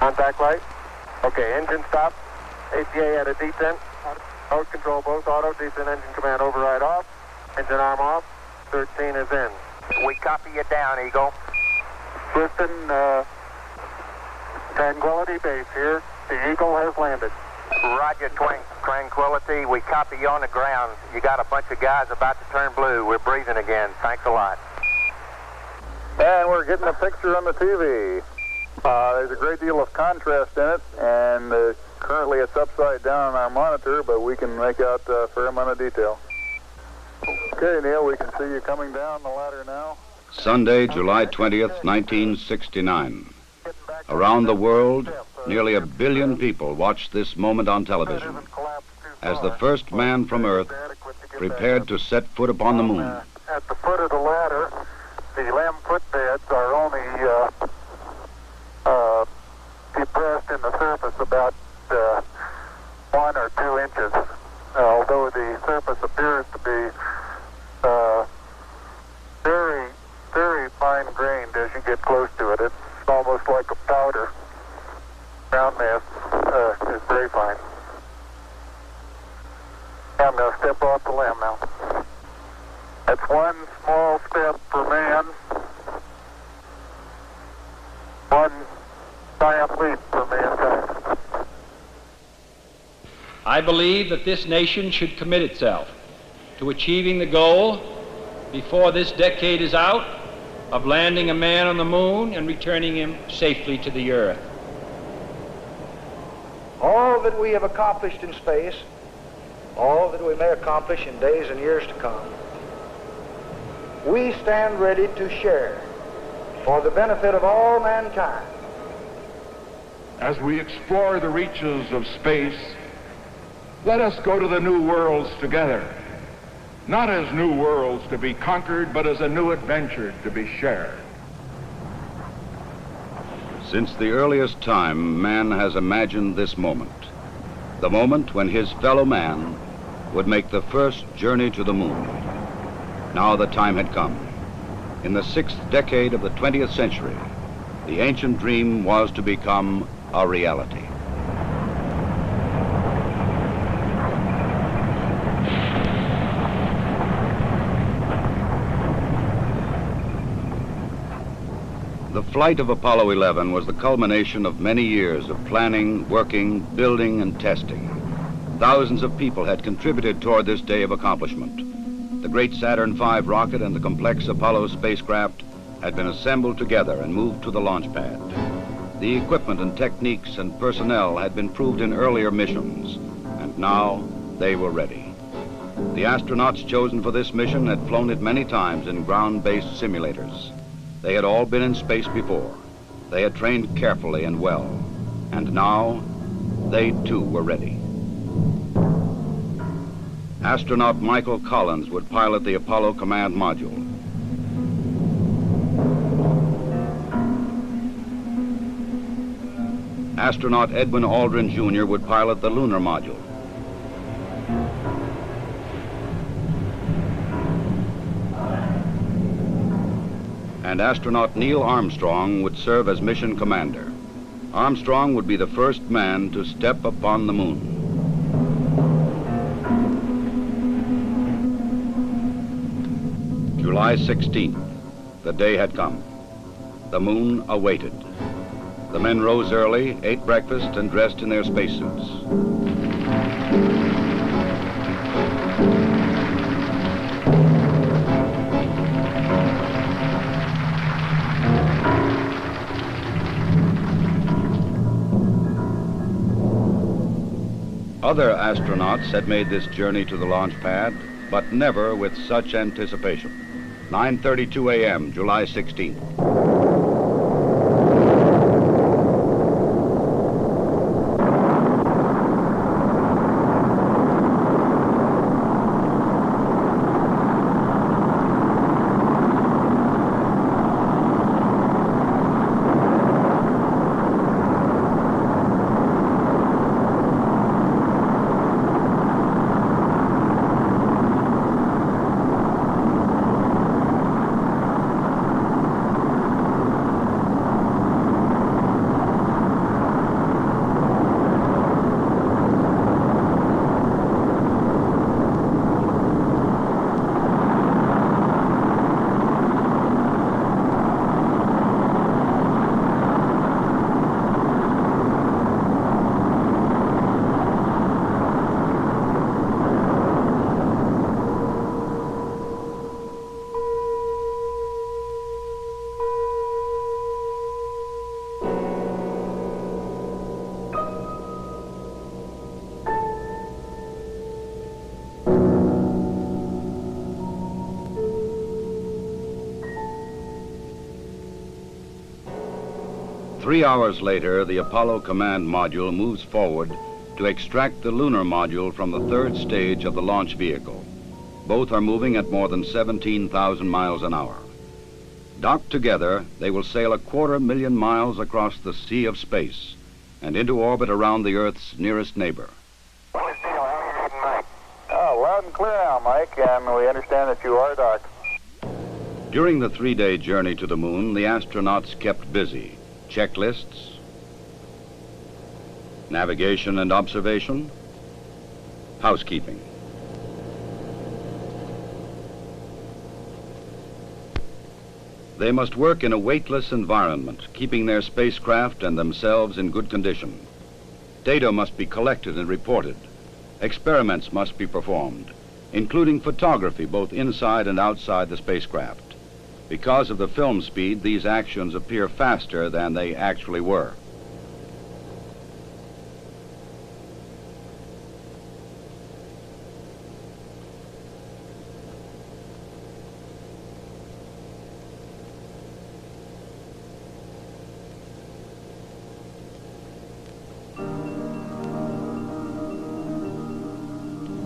Contact light. Okay, engine stop. APA at a descent. Mode control both auto, descent engine command override off. Engine arm off. 13 is in. We copy you down, Eagle. Houston, Tranquility Base here. The Eagle has landed. Roger, Tranquility. We copy you on the ground. You got a bunch of guys about to turn blue. We're breathing again. Thanks a lot. And we're getting a picture on the TV. There's a great deal of contrast in it, and currently it's upside down on our monitor, but we can make out a fair amount of detail. Okay, Neil, we can see you coming down the ladder now. Sunday, July 20th, 1969. Around the world, nearly 1 billion people watched this moment on television as the first man from Earth prepared to set foot upon the moon. At the foot of the ladder, the lamb footbeds are only depressed in the surface about 1 or 2 inches, although the surface appears to be very, very fine-grained as you get close to it. It's almost like a powder. Ground mass is very fine. I'm going to step off the lamb now. That's one small step for man, one giant leap for mankind. I believe that this nation should commit itself to achieving the goal before this decade is out of landing a man on the moon and returning him safely to the Earth. All that we have accomplished in space, all that we may accomplish in days and years to come, we stand ready to share for the benefit of all mankind. As we explore the reaches of space, let us go to the new worlds together, not as new worlds to be conquered, but as a new adventure to be shared. Since the earliest time, man has imagined this moment, the moment when his fellow man would make the first journey to the moon. Now the time had come. In the 6th decade of the 20th century, the ancient dream was to become a reality. The flight of Apollo 11 was the culmination of many years of planning, working, building, and testing. Thousands of people had contributed toward this day of accomplishment. The great Saturn V rocket and the complex Apollo spacecraft had been assembled together and moved to the launch pad. The equipment and techniques and personnel had been proved in earlier missions, and now they were ready. The astronauts chosen for this mission had flown it many times in ground-based simulators. They had all been in space before. They had trained carefully and well, and now they too were ready. Astronaut Michael Collins would pilot the Apollo command module. Astronaut Edwin Aldrin Jr. would pilot the lunar module. And astronaut Neil Armstrong would serve as mission commander. Armstrong would be the first man to step upon the moon. July 16th, the day had come. The moon awaited. The men rose early, ate breakfast, and dressed in their spacesuits. Other astronauts had made this journey to the launch pad, but never with such anticipation. 9:32 a.m., July 16th. 3 hours later, the Apollo command module moves forward to extract the lunar module from the third stage of the launch vehicle. Both are moving at more than 17,000 miles an hour. Docked together, they will sail 250,000 miles across the sea of space and into orbit around the Earth's nearest neighbor. Oh, loud and clear now, Mike, and we understand that you are docked. During the 3-day journey to the moon, the astronauts kept busy. Checklists, navigation and observation, housekeeping. They must work in a weightless environment, keeping their spacecraft and themselves in good condition. Data must be collected and reported. Experiments must be performed, including photography both inside and outside the spacecraft. Because of the film speed, these actions appear faster than they actually were.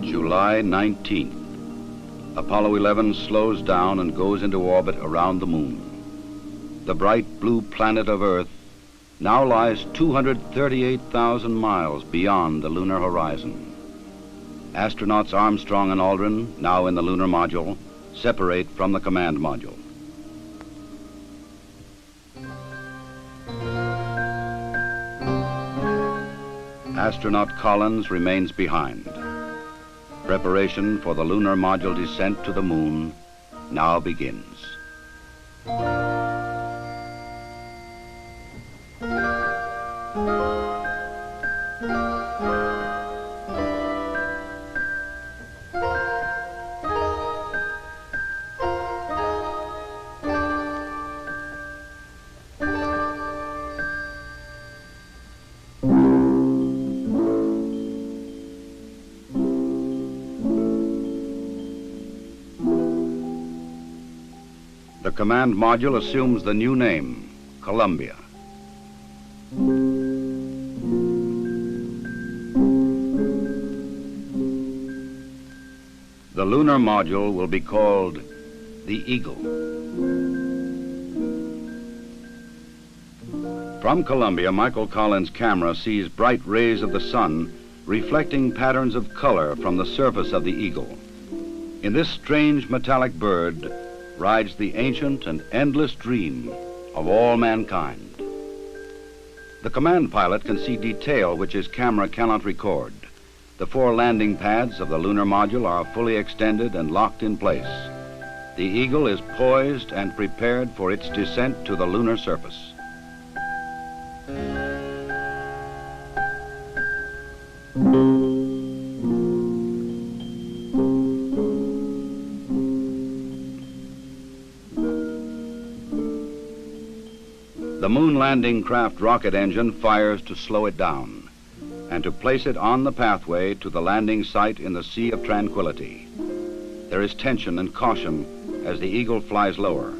July 19th. Apollo 11 slows down and goes into orbit around the moon. The bright blue planet of Earth now lies 238,000 miles beyond the lunar horizon. Astronauts Armstrong and Aldrin, now in the lunar module, separate from the command module. Astronaut Collins remains behind. Preparation for the lunar module descent to the moon now begins. The command module assumes the new name, Columbia. The lunar module will be called the Eagle. From Columbia, Michael Collins' camera sees bright rays of the sun reflecting patterns of color from the surface of the Eagle. In this strange metallic bird rides the ancient and endless dream of all mankind. The command pilot can see detail which his camera cannot record. The 4 landing pads of the lunar module are fully extended and locked in place. The Eagle is poised and prepared for its descent to the lunar surface. The moon landing craft rocket engine fires to slow it down and to place it on the pathway to the landing site in the Sea of Tranquility. There is tension and caution as the Eagle flies lower.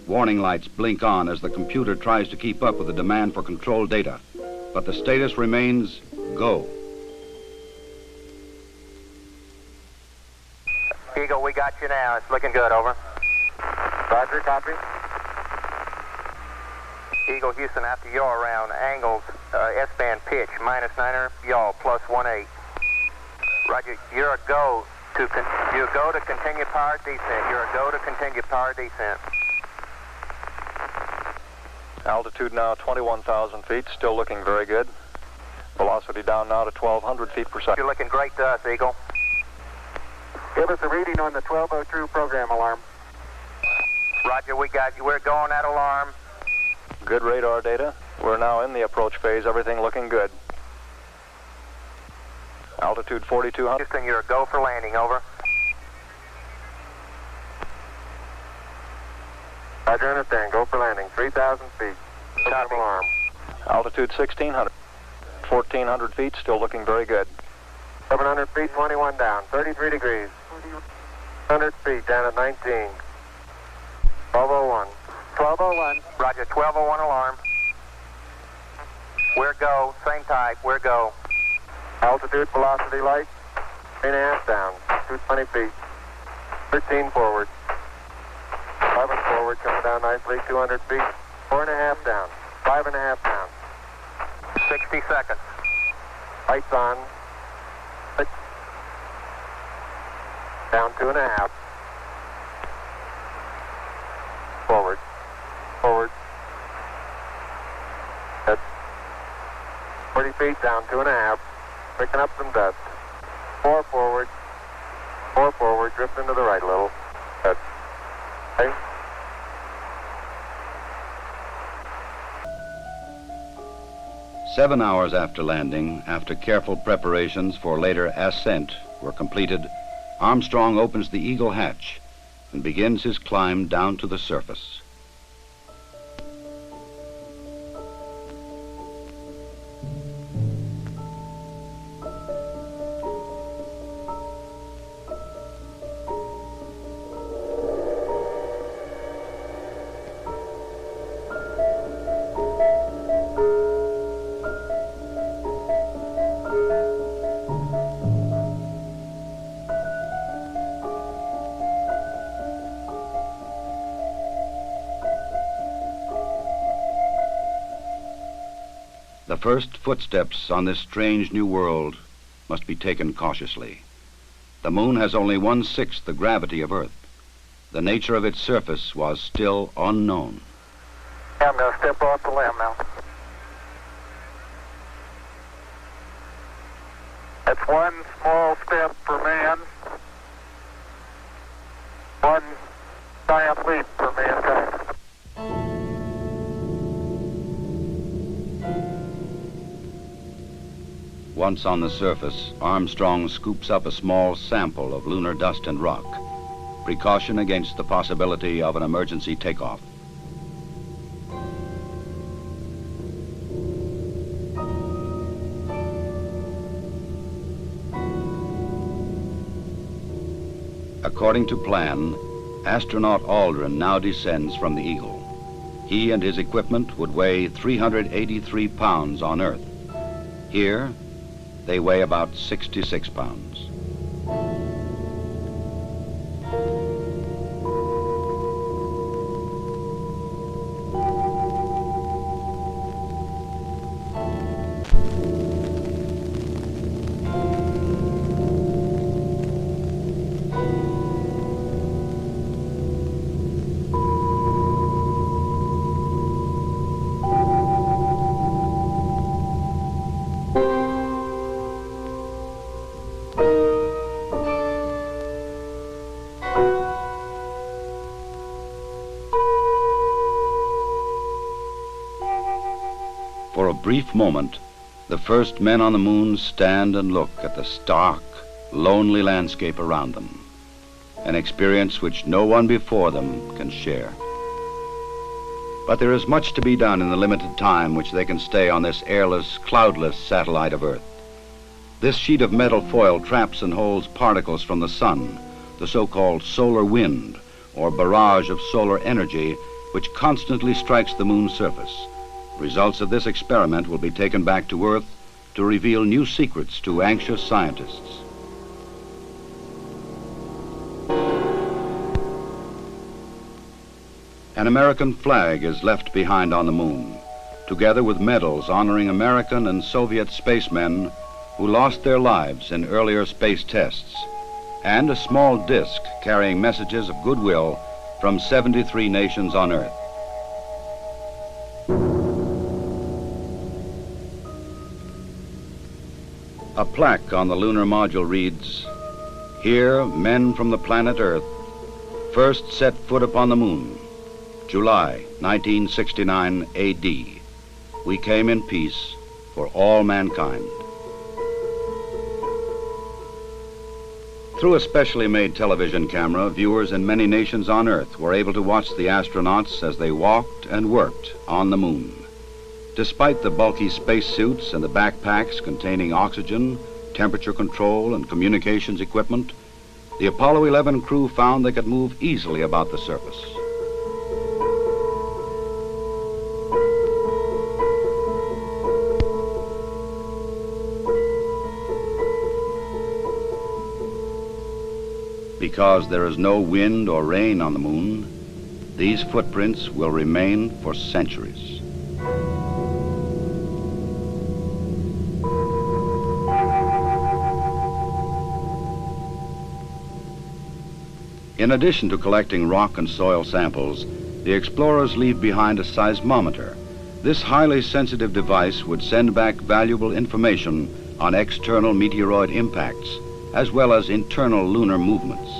Warning lights blink on as the computer tries to keep up with the demand for control data, but the status remains go. Eagle, we got you now. It's looking good, over. Roger, copy. Eagle Houston, after yaw around, angles, S-band pitch, -9er, yaw, +18. Roger, you're a go to continue power descent. You're a go to continue power descent. Altitude now 21,000 feet, still looking very good. Velocity down now to 1,200 feet per second. You're looking great to us, Eagle. Give us a reading on the 1202 program alarm. Roger, we got you. We're going at alarm. Good radar data. We're now in the approach phase, everything looking good. Altitude 4,200. Houston, you're a go for landing, over. Roger, understand. Go for landing. 3,000 feet. Program alarm. Altitude 1,600. 1,400 feet, still looking very good. 700 feet, 21 down. 33 degrees. 100 feet down at 19. 1201. 1201. Roger, 1201 alarm. We're go. Same type. We're go. Altitude, velocity, light. 3.5 down. 220 feet. 13 forward. 11 forward, coming down nicely. 200 feet. 4.5 down. 5.5 down. 60 seconds. Lights on. 6. Down 2.5. Forward. Forward. That's 40 feet, down 2.5. Picking up some dust. 4 forward. 4 forward, drifting to the right a little. Good. Okay. Seven hours after landing, after careful preparations for later ascent were completed, Armstrong opens the Eagle hatch and begins his climb down to the surface. The first footsteps on this strange new world must be taken cautiously. The moon has only 1/6 the gravity of Earth. The nature of its surface was still unknown. I'm going to step off the limb now. That's one small step for man, one giant leap for mankind. Once on the surface, Armstrong scoops up a small sample of lunar dust and rock, precaution against the possibility of an emergency takeoff. According to plan, astronaut Aldrin now descends from the Eagle. He and his equipment would weigh 383 pounds on Earth. Here, they weigh about 66 pounds. For a brief moment, the first men on the moon stand and look at the stark, lonely landscape around them, an experience which no one before them can share. But there is much to be done in the limited time which they can stay on this airless, cloudless satellite of Earth. This sheet of metal foil traps and holds particles from the sun, the so-called solar wind, or barrage of solar energy, which constantly strikes the moon's surface. Results of this experiment will be taken back to Earth to reveal new secrets to anxious scientists. An American flag is left behind on the moon, together with medals honoring American and Soviet spacemen who lost their lives in earlier space tests, and a small disc carrying messages of goodwill from 73 nations on Earth. A plaque on the lunar module reads, "Here, men from the planet Earth first set foot upon the moon, July 1969 AD. We came in peace for all mankind." Through a specially made television camera, viewers in many nations on Earth were able to watch the astronauts as they walked and worked on the moon. Despite the bulky spacesuits and the backpacks containing oxygen, temperature control, and communications equipment, the Apollo 11 crew found they could move easily about the surface. Because there is no wind or rain on the moon, these footprints will remain for centuries. In addition to collecting rock and soil samples, the explorers leave behind a seismometer. This highly sensitive device would send back valuable information on external meteoroid impacts, as well as internal lunar movements.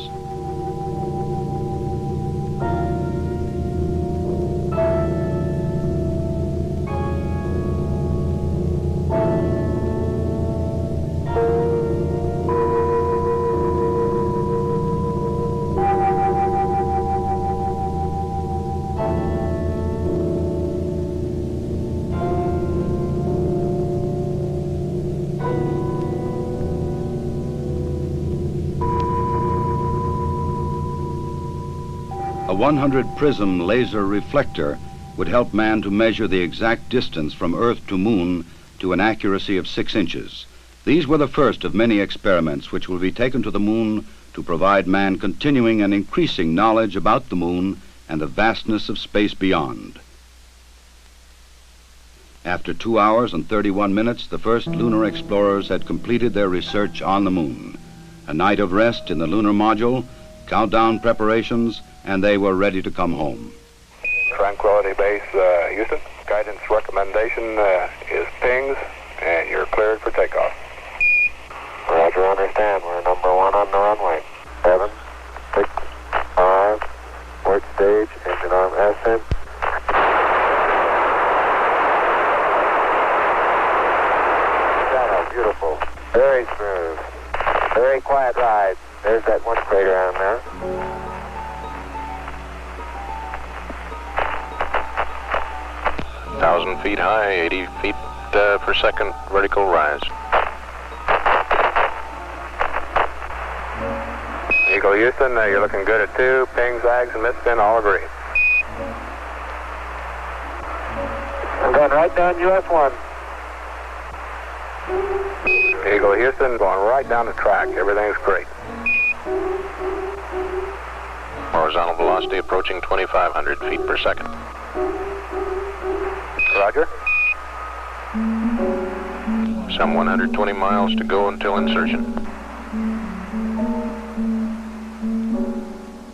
A 100-prism laser reflector would help man to measure the exact distance from Earth to Moon to an accuracy of 6 inches. These were the first of many experiments which will be taken to the Moon to provide man continuing and increasing knowledge about the Moon and the vastness of space beyond. After 2 hours and 31 minutes, the first lunar explorers had completed their research on the Moon. A night of rest in the lunar module, countdown preparations, and they were ready to come home. Tranquility Base, Houston. Guidance recommendation is pings, and you're cleared for takeoff. Roger, understand. We're number 1 on the runway. 7, 6, 5, port stage, engine arm ascent. Shadow, beautiful. Very smooth. Very quiet ride. There's that one crater on there. Thousand feet high, 80 feet per second vertical rise. Eagle Houston, you're looking good at 2. Ping, zags, and mid-spin all agree. I'm going right down US 1. Eagle Houston, going right down the track. Everything's great. Horizontal velocity approaching 2,500 feet per second. Roger. Some 120 miles to go until insertion.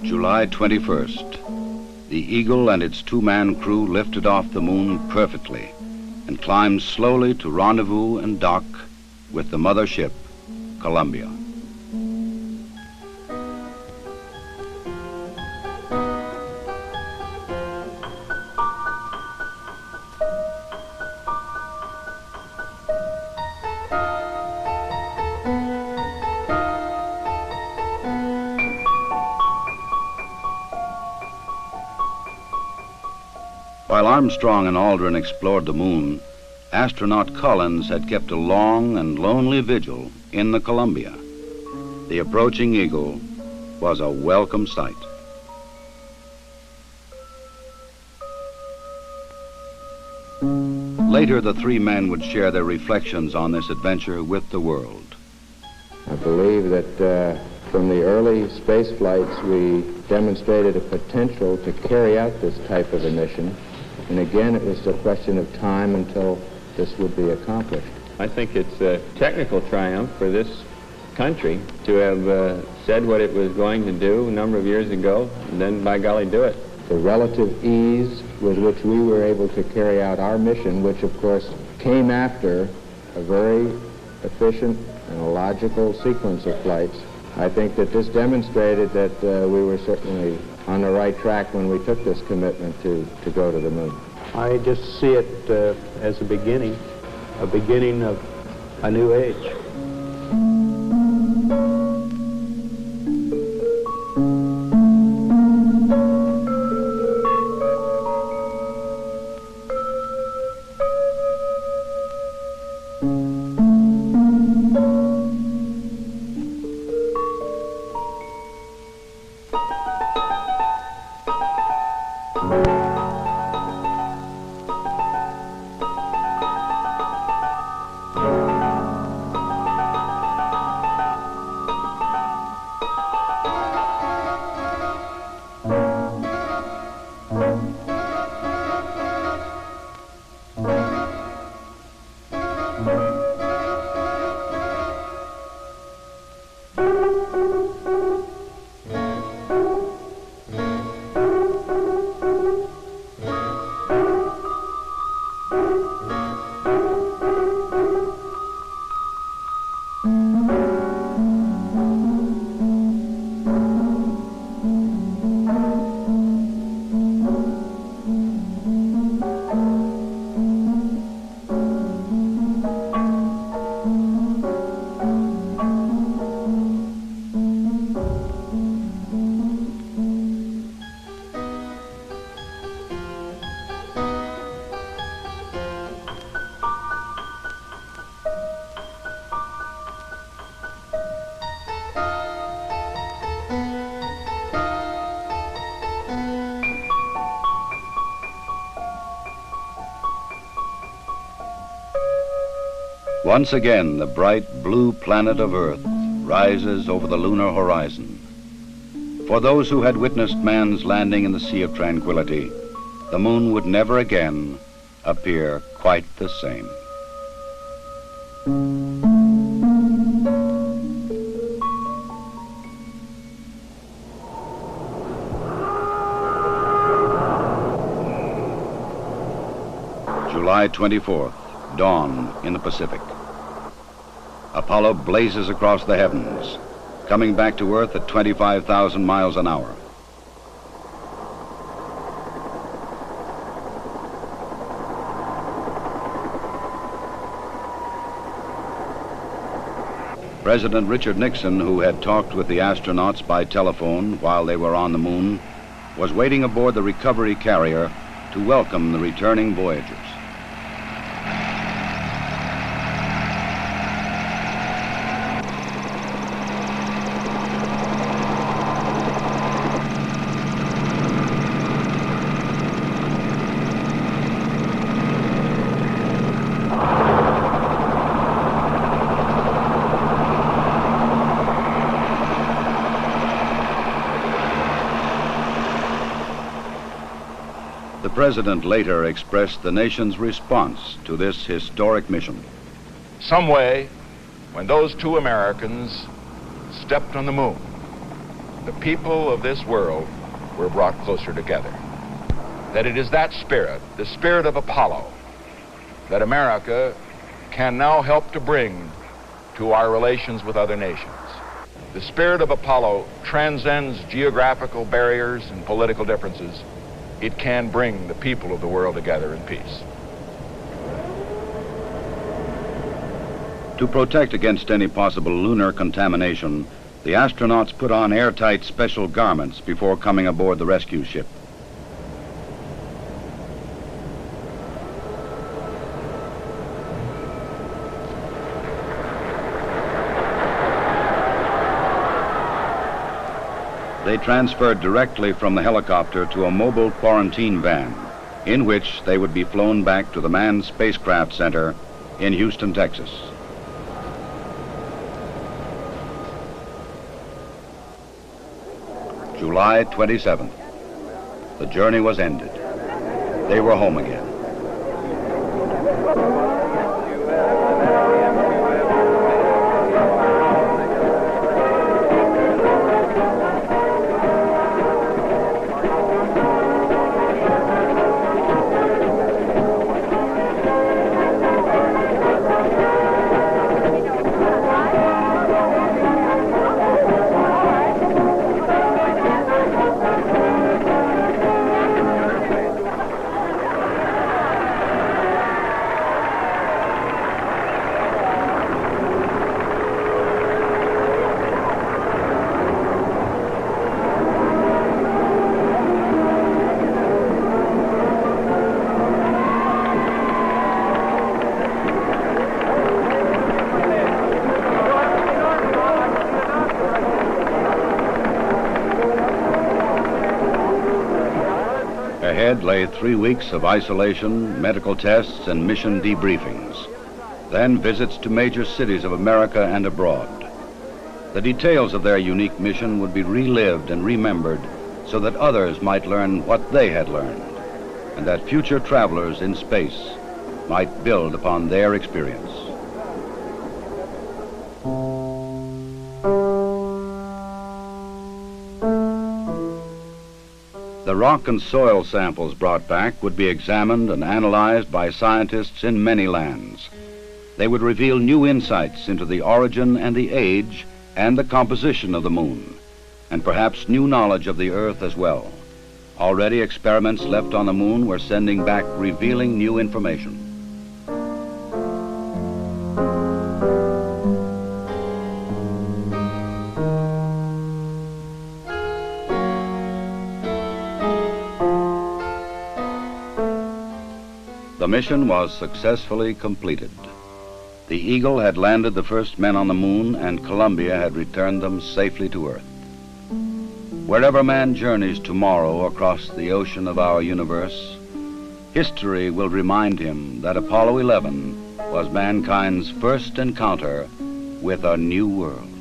July 21st. The Eagle and its 2-man crew lifted off the Moon perfectly and climbed slowly to rendezvous and dock with the mothership, Columbia. While Armstrong and Aldrin explored the Moon, astronaut Collins had kept a long and lonely vigil in the Columbia. The approaching Eagle was a welcome sight. Later, the 3 men would share their reflections on this adventure with the world. I believe that from the early space flights, we demonstrated a potential to carry out this type of a mission. And again, it was a question of time until this would be accomplished. I think it's a technical triumph for this country to have said what it was going to do a number of years ago, and then, by golly, do it. The relative ease with which we were able to carry out our mission, which, of course, came after a very efficient and a logical sequence of flights, I think that this demonstrated that we were certainly on the right track when we took this commitment to go to the Moon. I just see it as a beginning of a new age. Once again, the bright blue planet of Earth rises over the lunar horizon. For those who had witnessed man's landing in the Sea of Tranquility, the moon would never again appear quite the same. July 24th, dawn in the Pacific. Apollo blazes across the heavens, coming back to Earth at 25,000 miles an hour. President Richard Nixon, who had talked with the astronauts by telephone while they were on the moon, was waiting aboard the recovery carrier to welcome the returning voyagers. The president later expressed the nation's response to this historic mission. Some way, when those two Americans stepped on the moon, the people of this world were brought closer together. That it is that spirit, the spirit of Apollo, that America can now help to bring to our relations with other nations. The spirit of Apollo transcends geographical barriers and political differences. It can bring the people of the world together in peace. To protect against any possible lunar contamination, the astronauts put on airtight special garments before coming aboard the rescue ship. They transferred directly from the helicopter to a mobile quarantine van, in which they would be flown back to the Manned Spacecraft Center in Houston, Texas. July 27th. The journey was ended. They were home again. Ahead lay 3 weeks of isolation, medical tests, and mission debriefings. Then visits to major cities of America and abroad. The details of their unique mission would be relived and remembered so that others might learn what they had learned, and that future travelers in space might build upon their experience. The rock and soil samples brought back would be examined and analyzed by scientists in many lands. They would reveal new insights into the origin and the age and the composition of the moon, and perhaps new knowledge of the Earth as well. Already experiments left on the moon were sending back revealing new information. The mission was successfully completed. The Eagle had landed the first men on the moon, and Columbia had returned them safely to Earth. Wherever man journeys tomorrow across the ocean of our universe, history will remind him that Apollo 11 was mankind's first encounter with a new world.